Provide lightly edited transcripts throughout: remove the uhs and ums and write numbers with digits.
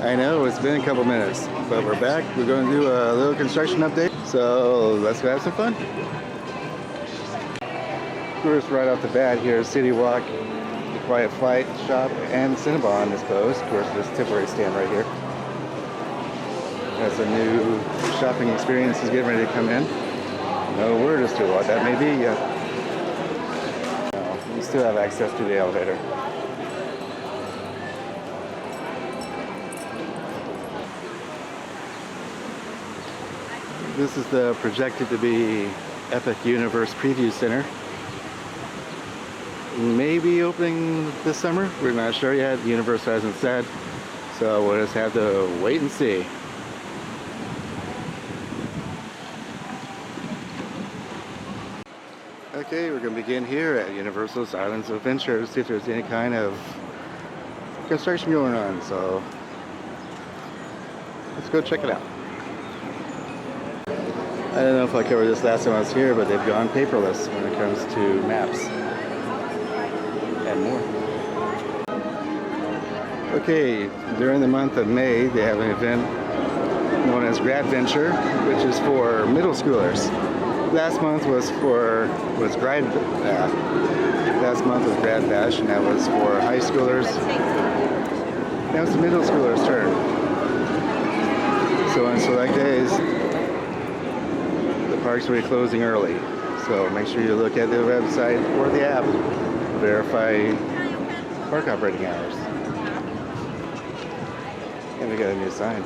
I know, it's been a couple minutes, but we're back. We're going to do a little construction update, so let's go have some fun. First, right off the bat here, City Walk, the Quiet Flight shop, and Cinnabon is closed. Of course, this temporary stand right here. As a new shopping experience is getting ready to come in. No word as to what that may be yet. No, we still have access to the elevator. This is the projected to be Epic Universe Preview Center. Maybe opening this summer. We're not sure yet. The Universe hasn't said. So we'll just have to wait and see. Okay, we're going to begin here at Universal's Islands of Adventure to see if there's any kind of construction going on. So let's go check it out. I don't know if I covered this last time I was here, but they've gone paperless when it comes to maps and more. Okay, during the month of May, they have an event known as Gradventure, which is for middle schoolers. Last month was Grad Bash, and that was for high schoolers. Now it's the middle schoolers' turn. So on select days, parks will be closing early, so make sure you look at the website or the app to verify park operating hours. And we got a new sign.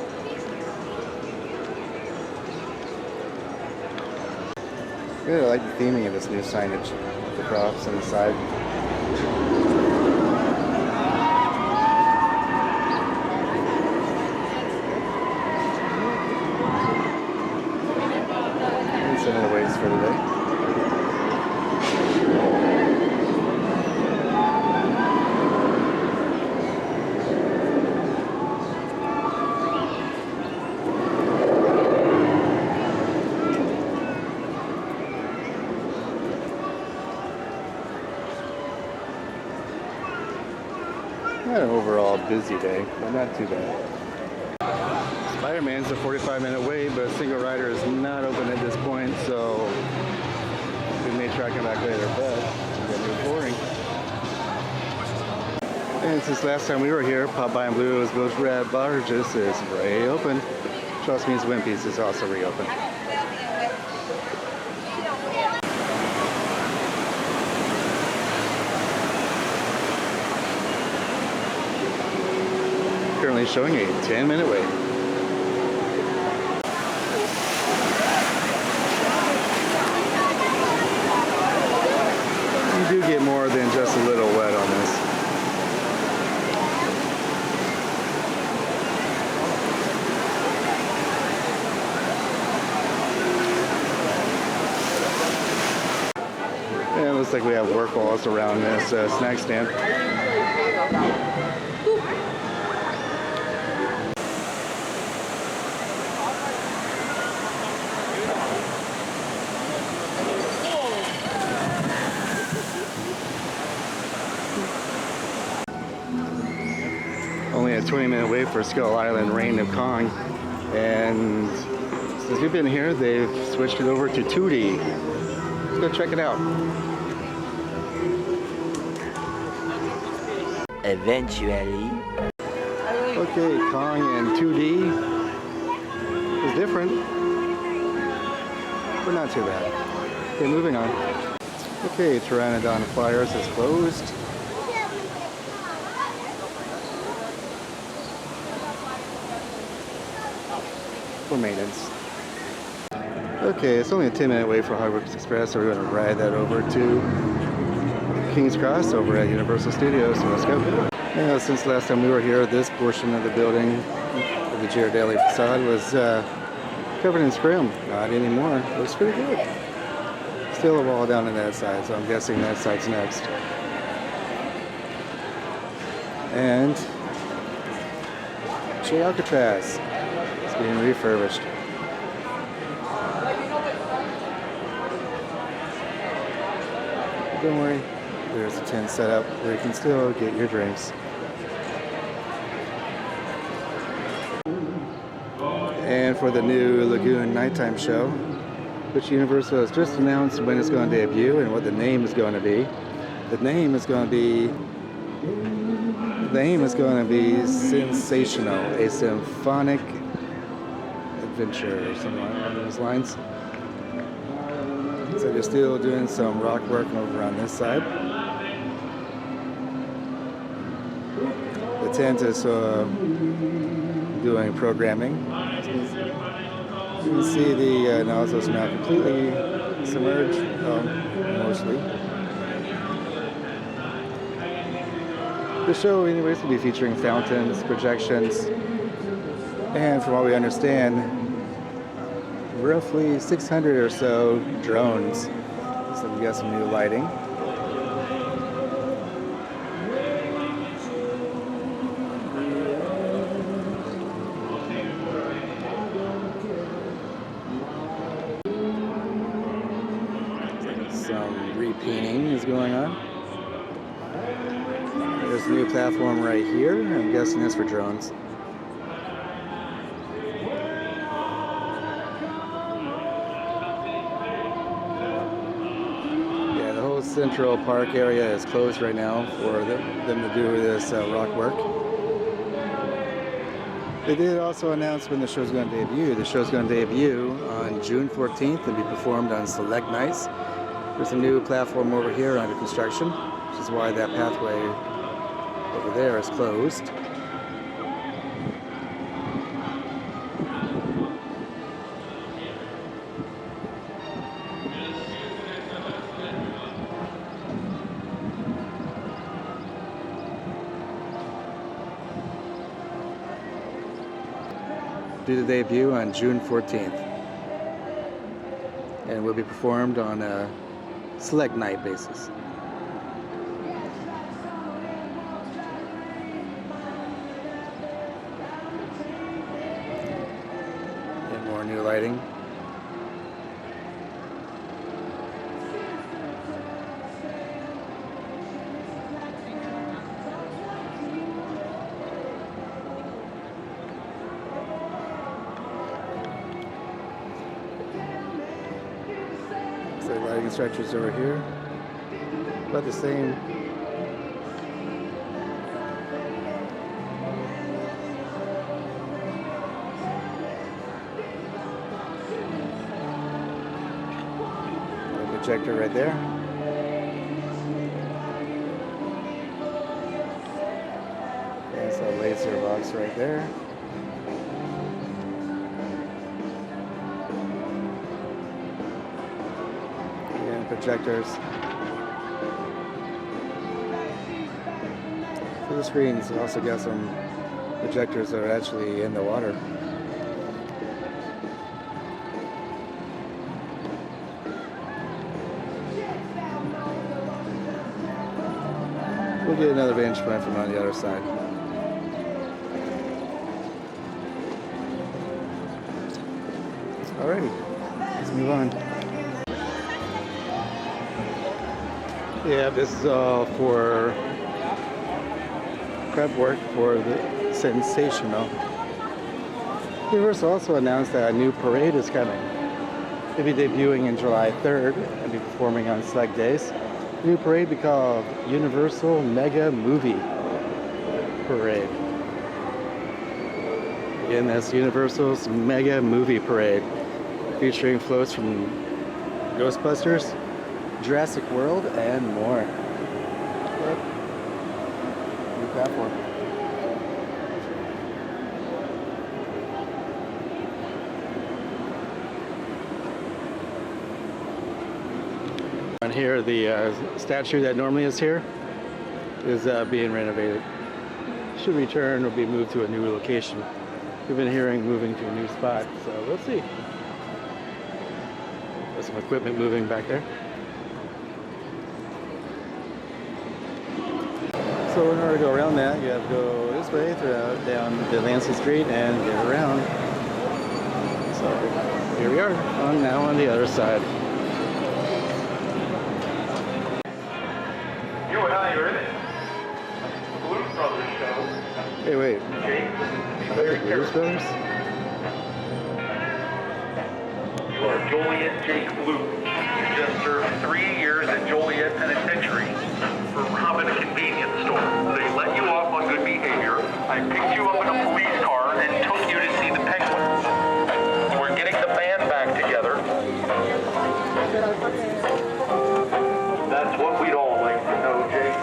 I really like the theming of this new signage, the props on the side. Some of the waits for today. Not an overall busy day, but not too bad. Spider-Man's a 45-minute wait, but single rider is not open at this point, so we may try to come back later, but we're going to do boring. And since last time we were here, Popeye and Bluto's Village Red Barges is reopened. Trust means Wimpy's is also reopened. Currently showing a 10-minute wait. You do get more than just a little wet on this. Yeah, it looks like we have work walls around this snack stand. Only a 20-minute wait for Skull Island Reign of Kong, and since we've been here, they've switched it over to 2D. Let's go check it out. Eventually. Okay, Kong in 2D is different, but not too bad. Okay, moving on. Okay, Pteranodon Flyers is closed. For maintenance. Okay, it's only a 10-minute wait for Hardwicks Express, so we're going to ride that over to King's Cross over at Universal Studios, so let's go. Since last time we were here, this portion of the building, of the Ghirardelli facade, was covered in scrim. Not anymore. It looks pretty good. Still a wall down on that side, so I'm guessing that side's next. And Che Alcatraz. Being refurbished. Don't worry, there's a tent set up where you can still get your drinks. and for the new Lagoon Nighttime Show, which Universal has just announced when it's going to debut and what the name is going to be. The name is going to be Sensational, a symphonic adventure or something along those lines. So they're still doing some rock work over on this side. The tent is doing programming. You can see the nozzles now completely submerged, mostly. The show anyways will be featuring fountains, projections, and from what we understand, roughly 600 or so drones. So we got some new lighting. Some repainting is going on. There's a new platform right here. I'm guessing that's for drones. Yeah, the whole Central Park area is closed right now for them to do this rock work. They did also announce when the show's going to debut. The show's going to debut on June 14th and be performed on select nights. There's a new platform over here under construction, which is why that pathway over there is closed. Due to debut on June 14th. And will be performed on a select night basis. And more new lighting. Lighting structures over here, about the same. The projector right there. There's a laser box right there. Projectors. For the screens, we also got some projectors that are actually in the water. We'll get another vantage point from on the other side. Alrighty, let's move on. Yeah, this is all for prep work for the Sensational. Universal also announced that a new parade is coming. It'll be debuting in July 3rd and be performing on select days. The new parade will be called Universal Mega Movie Parade. Again, that's Universal's Mega Movie Parade, featuring floats from Ghostbusters, Jurassic World, and more. New platform. And here, the statue that normally is here is being renovated. Should return or be moved to a new location. We've been hearing moving to a new spot, so we'll see. There's some equipment moving back there. So in order to go around that, you have to go this way down Delancey Street and get around. So here we are, now on the other side. You and I are in it. Blues Brothers show. Hey, wait. Jake, be very Blues careful. Brothers? Joliet Jake Luke, who just served 3 years at Joliet Penitentiary for robbing a convenience store. They let you off on good behavior. I picked you up in a police car and took you to see the Penguins. We're getting the band back together. That's what we'd all like to know, Jake.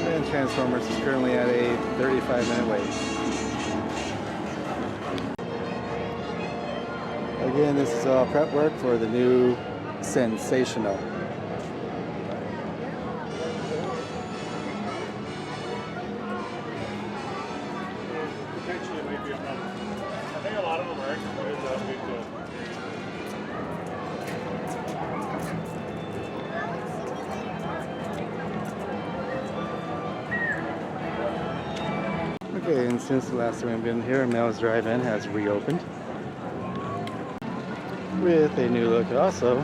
And Transformers is currently at a 35-minute wait. Again, this is all prep work for the new Sensational. Potentially it might be a problem. I think a lot of them are exported to big deal. Okay, and since the last time we've been here, Mel's Drive-In has reopened with a new look. Also,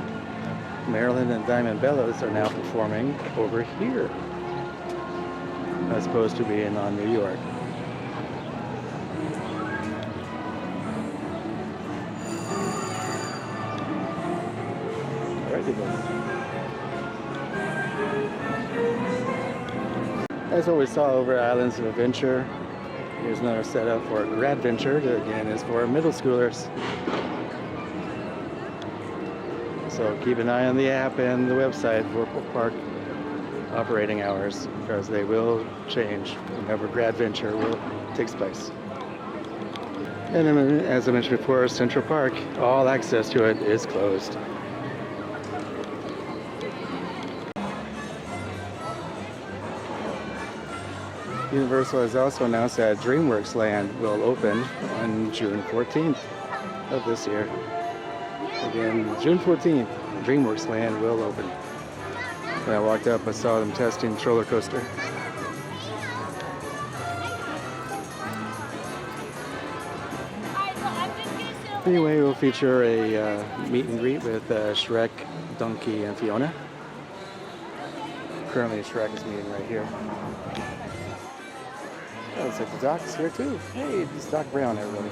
Maryland and Diamond Bellows are now performing over here as opposed to being on New York. Alrighty then. As what we saw over at Islands of Adventure, here's another setup for Gradventure. That again is for middle schoolers. So keep an eye on the app and the website for park operating hours, because they will change whenever Gradventure takes place. And then, as I mentioned before, Central Park, all access to it is closed. Universal has also announced that DreamWorks Land will open on June 14th of this year. Again, June 14th, DreamWorks Land will open. When I walked up, I saw them testing the roller coaster. Anyway, we'll feature a meet and greet with Shrek, Donkey, and Fiona. Currently, Shrek is meeting right here. Oh, looks like the Doc's here too. Hey, it's Doc Brown, everybody.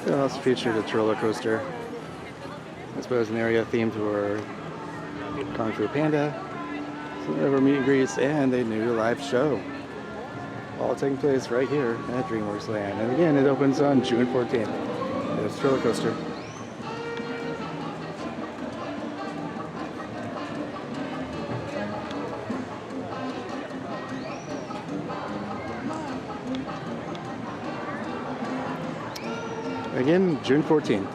They also featured a roller coaster. I suppose an area themed for Kung Fu Panda, some other meet and greets, and a new live show. All taking place right here at DreamWorks Land. And again, it opens on June 14th. There's roller coaster. Again, June 14th.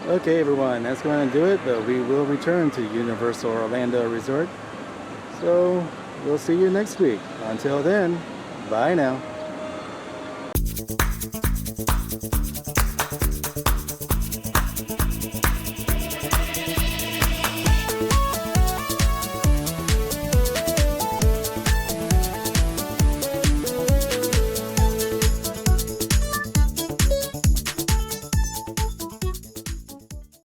Okay, everyone, that's going to do it, but we will return to Universal Orlando Resort. So, we'll see you next week. Until then, bye now.